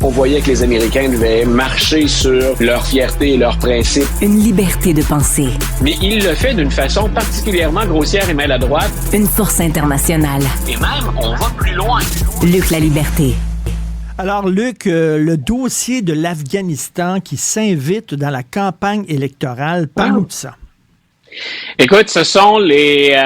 On voyait que les Américains devaient marcher sur leur fierté et leurs principes. Une liberté de penser. Mais il le fait d'une façon particulièrement grossière et maladroite. Une force internationale. Et même, on va plus loin. Luc La Liberté. Alors, Luc, le dossier de l'Afghanistan qui s'invite dans la campagne électorale, parle-nous de ça. Écoute, ce sont les...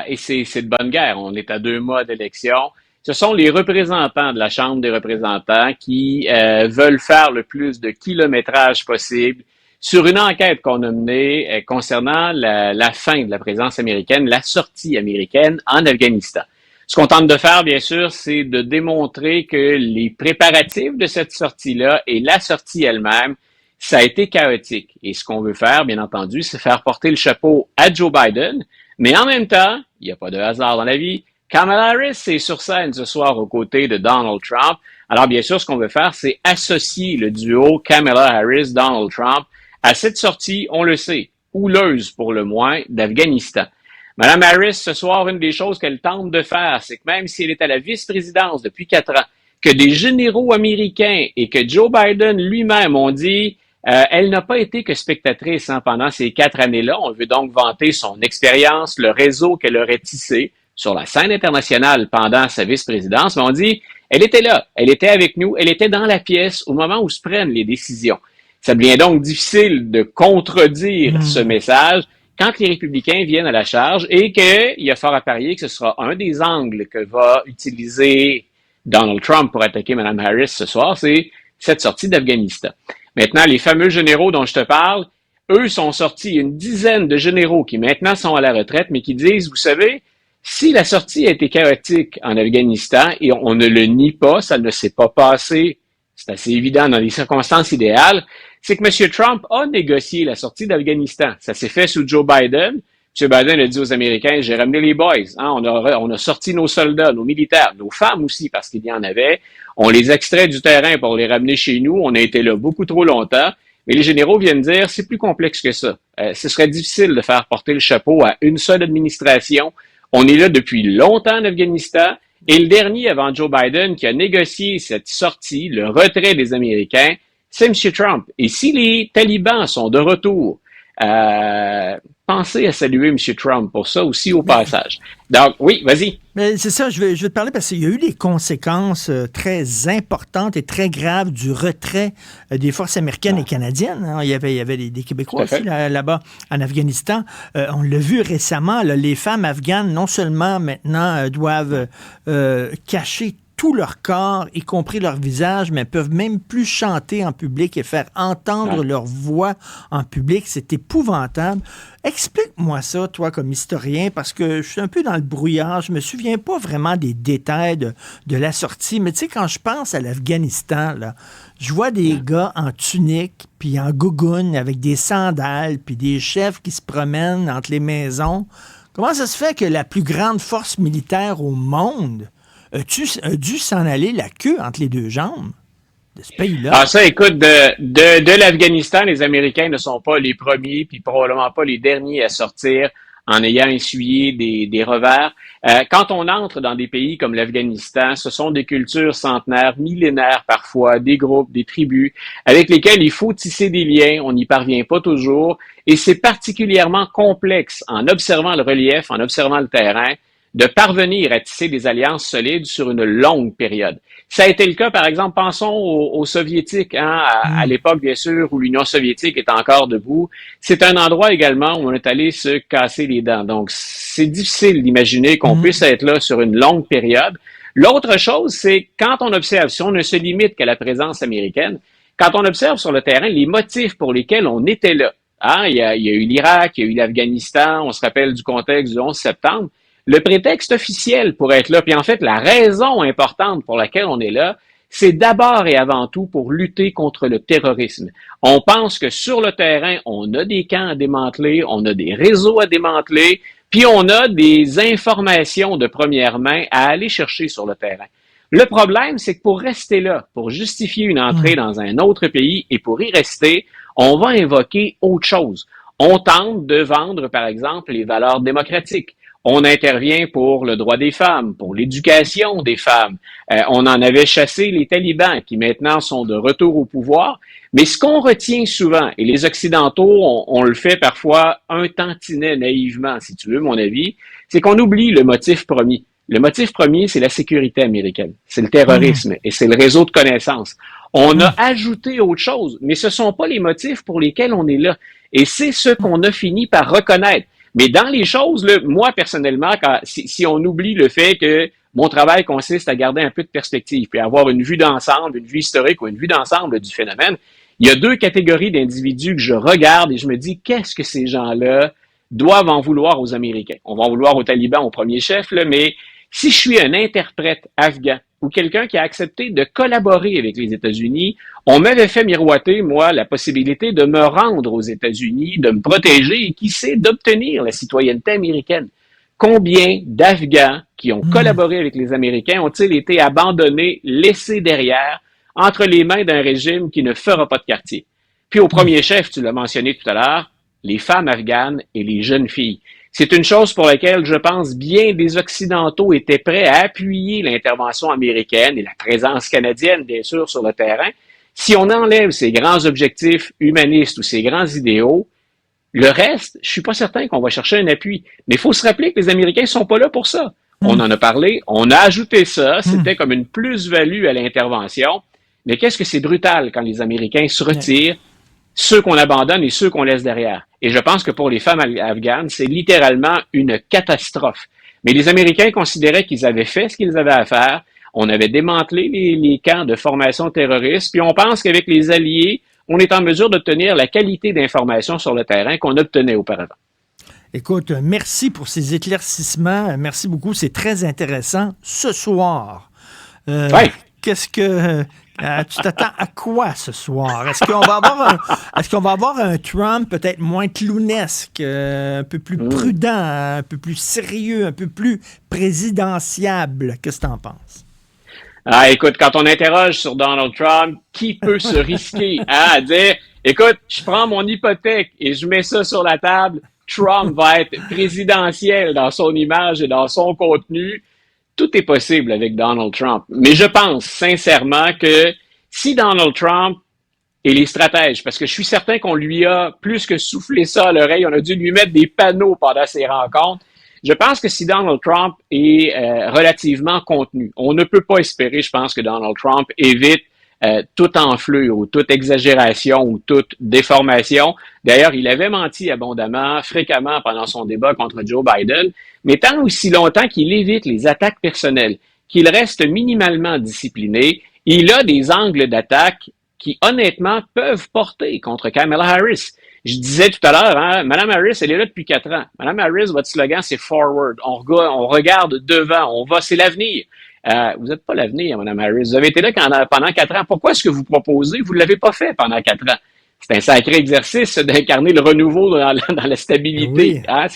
et c'est de bonne guerre, on est à 2 mois d'élection. Ce sont les représentants de la Chambre des représentants qui veulent faire le plus de kilométrage possible sur une enquête qu'on a menée concernant la fin de la présence américaine, la sortie américaine en Afghanistan. Ce qu'on tente de faire, bien sûr, c'est de démontrer que les préparatifs de cette sortie-là et la sortie elle-même, ça a été chaotique. Et ce qu'on veut faire, bien entendu, c'est faire porter le chapeau à Joe Biden, mais en même temps, il n'y a pas de hasard dans la vie, Kamala Harris est sur scène ce soir aux côtés de Donald Trump. Alors, bien sûr, ce qu'on veut faire, c'est associer le duo Kamala Harris-Donald Trump à cette sortie, on le sait, houleuse pour le moins, d'Afghanistan. Madame Harris, ce soir, une des choses qu'elle tente de faire, c'est que même si elle est à la vice-présidence depuis 4 ans, que des généraux américains et que Joe Biden lui-même ont dit elle n'a pas été que spectatrice pendant ces 4 années-là. On veut donc vanter son expérience, le réseau qu'elle aurait tissé sur la scène internationale pendant sa vice-présidence. Mais on dit elle était là, elle était avec nous, elle était dans la pièce au moment où se prennent les décisions. Ça devient donc difficile de contredire ce message quand les républicains viennent à la charge et qu'il y a fort à parier que ce sera un des angles que va utiliser Donald Trump pour attaquer Mme Harris ce soir, c'est cette sortie d'Afghanistan. Maintenant, les fameux généraux dont je te parle, eux sont sortis, une dizaine de généraux qui maintenant sont à la retraite, mais qui disent, vous savez, si la sortie a été chaotique en Afghanistan, et on ne le nie pas, ça ne s'est pas passé, c'est assez évident dans les circonstances idéales, c'est que M. Trump a négocié la sortie d'Afghanistan. Ça s'est fait sous Joe Biden. M. Biden a dit aux Américains, j'ai ramené les boys. On a sorti nos soldats, nos militaires, nos femmes aussi, parce qu'il y en avait. On les extrait du terrain pour les ramener chez nous. On a été là beaucoup trop longtemps. Mais les généraux viennent dire, c'est plus complexe que ça. Ce serait difficile de faire porter le chapeau à une seule administration. On est là depuis longtemps en Afghanistan. Et le dernier avant Joe Biden qui a négocié cette sortie, le retrait des Américains, c'est M. Trump. Et si les talibans sont de retour, pensez à saluer M. Trump pour ça aussi au passage. Donc, oui, vas-y. Mais c'est ça, je vais te parler parce qu'il y a eu des conséquences très importantes et très graves du retrait des forces américaines et canadiennes. Il y avait des Québécois aussi là-bas en Afghanistan. On l'a vu récemment, là, les femmes afghanes, non seulement maintenant doivent cacher tout leur corps, y compris leur visage, mais peuvent même plus chanter en public et faire entendre leur voix en public. C'est épouvantable. Explique-moi ça, toi, comme historien, parce que je suis un peu dans le brouillard. Je me souviens pas vraiment des détails de la sortie. Mais tu sais, quand je pense à l'Afghanistan, là, je vois des gars en tunique, puis en gougoune, avec des sandales, puis des chefs qui se promènent entre les maisons. Comment ça se fait que la plus grande force militaire au monde a dû s'en aller la queue entre les 2 jambes de ce pays-là? Ah, ça, écoute, de l'Afghanistan, les Américains ne sont pas les premiers, puis probablement pas les derniers à sortir en ayant essuyé des revers. Quand on entre dans des pays comme l'Afghanistan, ce sont des cultures centenaires, millénaires parfois, des groupes, des tribus, avec lesquels il faut tisser des liens, on n'y parvient pas toujours, et c'est particulièrement complexe en observant le relief, en observant le terrain, de parvenir à tisser des alliances solides sur une longue période. Ça a été le cas, par exemple, pensons aux Soviétiques, à l'époque, bien sûr, où l'Union soviétique est encore debout. C'est un endroit également où on est allé se casser les dents. Donc, c'est difficile d'imaginer qu'on puisse être là sur une longue période. L'autre chose, c'est quand on observe, si on ne se limite qu'à la présence américaine, quand on observe sur le terrain les motifs pour lesquels on était là. Il y a eu l'Irak, il y a eu l'Afghanistan, on se rappelle du contexte du 11 septembre. Le prétexte officiel pour être là, puis en fait, la raison importante pour laquelle on est là, c'est d'abord et avant tout pour lutter contre le terrorisme. On pense que sur le terrain, on a des camps à démanteler, on a des réseaux à démanteler, puis on a des informations de première main à aller chercher sur le terrain. Le problème, c'est que pour rester là, pour justifier une entrée dans un autre pays et pour y rester, on va invoquer autre chose. On tente de vendre, par exemple, les valeurs démocratiques. On intervient pour le droit des femmes, pour l'éducation des femmes. On en avait chassé les talibans qui maintenant sont de retour au pouvoir. Mais ce qu'on retient souvent, et les Occidentaux, on le fait parfois un tantinet naïvement, si tu veux, mon avis, c'est qu'on oublie le motif premier. Le motif premier, c'est la sécurité américaine, c'est le terrorisme et c'est le réseau de connaissances. On a ajouté autre chose, mais ce ne sont pas les motifs pour lesquels on est là. Et c'est ce qu'on a fini par reconnaître. Mais dans les choses, là, moi, personnellement, si on oublie le fait que mon travail consiste à garder un peu de perspective, puis avoir une vue d'ensemble, une vue historique ou une vue d'ensemble du phénomène, il y a deux catégories d'individus que je regarde et je me dis, qu'est-ce que ces gens-là doivent en vouloir aux Américains? On va en vouloir aux talibans au premier chef, là, mais si je suis un interprète afghan ou quelqu'un qui a accepté de collaborer avec les États-Unis, on m'avait fait miroiter, moi, la possibilité de me rendre aux États-Unis, de me protéger et qui sait d'obtenir la citoyenneté américaine. Combien d'Afghans qui ont collaboré avec les Américains ont-ils été abandonnés, laissés derrière, entre les mains d'un régime qui ne fera pas de quartier? Puis au premier chef, tu l'as mentionné tout à l'heure, les femmes afghanes et les jeunes filles. C'est une chose pour laquelle, je pense, bien des Occidentaux étaient prêts à appuyer l'intervention américaine et la présence canadienne, bien sûr, sur le terrain. Si on enlève ces grands objectifs humanistes ou ces grands idéaux, le reste, je suis pas certain qu'on va chercher un appui. Mais il faut se rappeler que les Américains sont pas là pour ça. On en a parlé, on a ajouté ça, c'était comme une plus-value à l'intervention. Mais qu'est-ce que c'est brutal quand les Américains se retirent, ceux qu'on abandonne et ceux qu'on laisse derrière. Et je pense que pour les femmes afghanes, c'est littéralement une catastrophe. Mais les Américains considéraient qu'ils avaient fait ce qu'ils avaient à faire. On avait démantelé les camps de formation terroriste, puis on pense qu'avec les alliés, on est en mesure d'obtenir la qualité d'information sur le terrain qu'on obtenait auparavant. Écoute, merci pour ces éclaircissements. Merci beaucoup, c'est très intéressant. Ce soir, qu'est-ce que... tu t'attends à quoi ce soir? Est-ce qu'on va avoir un Trump peut-être moins clownesque, un peu plus prudent, un peu plus sérieux, un peu plus présidentiable? Qu'est-ce que tu en penses? Ah, écoute, quand on interroge sur Donald Trump, qui peut se risquer à dire, écoute, je prends mon hypothèque et je mets ça sur la table, Trump va être présidentiel dans son image et dans son contenu. Tout est possible avec Donald Trump. Mais je pense sincèrement que si Donald Trump et les stratèges, parce que je suis certain qu'on lui a plus que soufflé ça à l'oreille, on a dû lui mettre des panneaux pendant ses rencontres. Je pense que si Donald Trump est relativement contenu, on ne peut pas espérer, je pense, que Donald Trump évite toute enflure ou toute exagération ou toute déformation. D'ailleurs, il avait menti abondamment, fréquemment pendant son débat contre Joe Biden, mais tant aussi longtemps qu'il évite les attaques personnelles, qu'il reste minimalement discipliné, il a des angles d'attaque qui, honnêtement, peuvent porter contre Kamala Harris. Je disais tout à l'heure, hein, Mme Harris, elle est là depuis 4 ans. Mme Harris, votre slogan, c'est « forward ». On regarde devant, c'est l'avenir. Vous n'êtes pas l'avenir, Mme Harris. Vous avez été là pendant 4 ans. Pourquoi est-ce que vous proposez? Vous ne l'avez pas fait pendant 4 ans. C'est un sacré exercice d'incarner le renouveau dans la stabilité. Oui. Hein?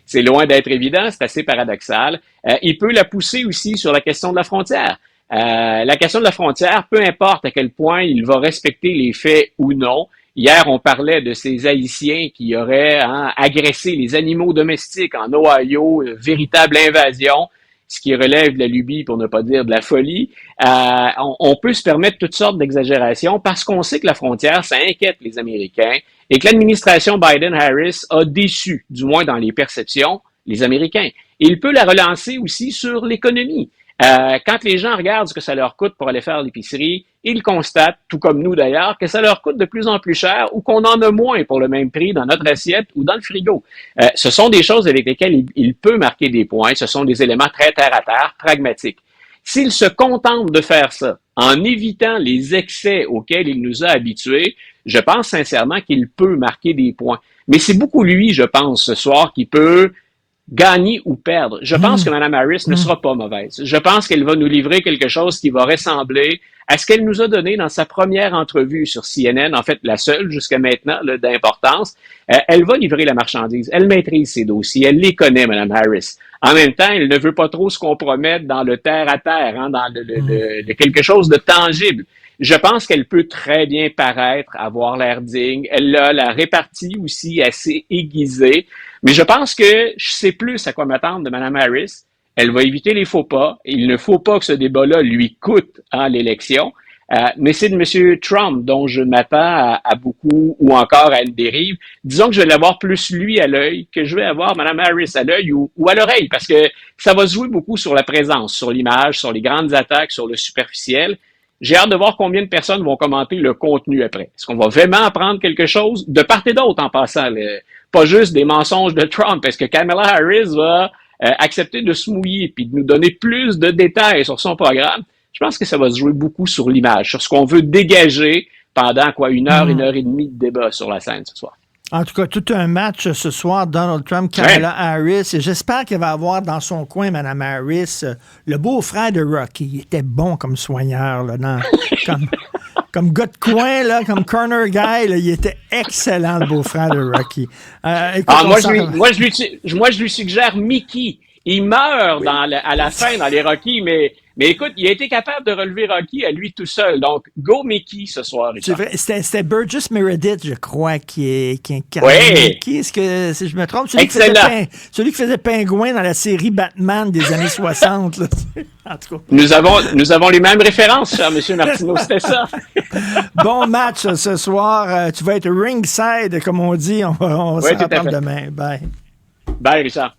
C'est loin d'être évident, c'est assez paradoxal. Il peut la pousser aussi sur la question de la frontière. La question de la frontière, peu importe à quel point il va respecter les faits ou non. Hier, on parlait de ces Haïtiens qui auraient agressé les animaux domestiques en Ohio, une véritable invasion, ce qui relève de la lubie pour ne pas dire de la folie. On peut se permettre toutes sortes d'exagérations parce qu'on sait que la frontière, ça inquiète les Américains et que l'administration Biden-Harris a déçu, du moins dans les perceptions, les Américains. Et il peut la relancer aussi sur l'économie. Quand les gens regardent ce que ça leur coûte pour aller faire l'épicerie, ils constatent, tout comme nous d'ailleurs, que ça leur coûte de plus en plus cher ou qu'on en a moins pour le même prix dans notre assiette ou dans le frigo. Ce sont des choses avec lesquelles il peut marquer des points. Ce sont des éléments très terre-à-terre, pragmatiques. S'il se contente de faire ça en évitant les excès auxquels il nous a habitués, je pense sincèrement qu'il peut marquer des points. Mais c'est beaucoup lui, je pense, ce soir, qui peut gagner ou perdre. Je pense que Mme Harris ne sera pas mauvaise. Je pense qu'elle va nous livrer quelque chose qui va ressembler à ce qu'elle nous a donné dans sa première entrevue sur CNN, en fait la seule jusqu'à maintenant d'importance. Elle va livrer la marchandise. Elle maîtrise ses dossiers. Elle les connaît, Mme Harris. En même temps, elle ne veut pas trop se compromettre dans le terre-à-terre, dans le quelque chose de tangible. Je pense qu'elle peut très bien paraître avoir l'air digne. Elle a la répartie aussi assez aiguisée. Mais je pense que je sais plus à quoi m'attendre de Mme Harris. Elle va éviter les faux pas. Il ne faut pas que ce débat-là lui coûte l'élection. Mais c'est de M. Trump dont je m'attends à beaucoup ou encore à une dérive. Disons que je vais l'avoir plus lui à l'œil que je vais avoir Mme Harris à l'œil ou à l'oreille, parce que ça va se jouer beaucoup sur la présence, sur l'image, sur les grandes attaques, sur le superficiel. J'ai hâte de voir combien de personnes vont commenter le contenu après. Est-ce qu'on va vraiment apprendre quelque chose de part et d'autre en passant, pas juste des mensonges de Trump? Est-ce que Kamala Harris va accepter de se mouiller puis de nous donner plus de détails sur son programme? Je pense que ça va se jouer beaucoup sur l'image, sur ce qu'on veut dégager pendant une heure et demie de débat sur la scène ce soir. En tout cas, tout un match ce soir, Donald Trump, Kamala Harris. Et j'espère qu'elle va avoir dans son coin, Mme Harris, le beau-frère de Rocky. Il était bon comme soigneur, là, comme gars de coin, là, comme corner guy. Là, il était excellent, le beau-frère de Rocky. Écoute, moi, je lui suggère Mickey. Il meurt à la fin dans les Rocky, mais écoute, il a été capable de relever Rocky à lui tout seul. Donc, go Mickey ce soir, Richard. C'est vrai, c'était Burgess Meredith, je crois, qui incarne Mickey. Est-ce que, si je me trompe, celui qui faisait Pingouin dans la série Batman des années 60. Là. En tout cas. Nous avons les mêmes références, cher M. Martineau, c'était ça. Bon match ce soir. Tu vas être ringside, comme on dit. On se reparle demain. Bye. Bye, Richard.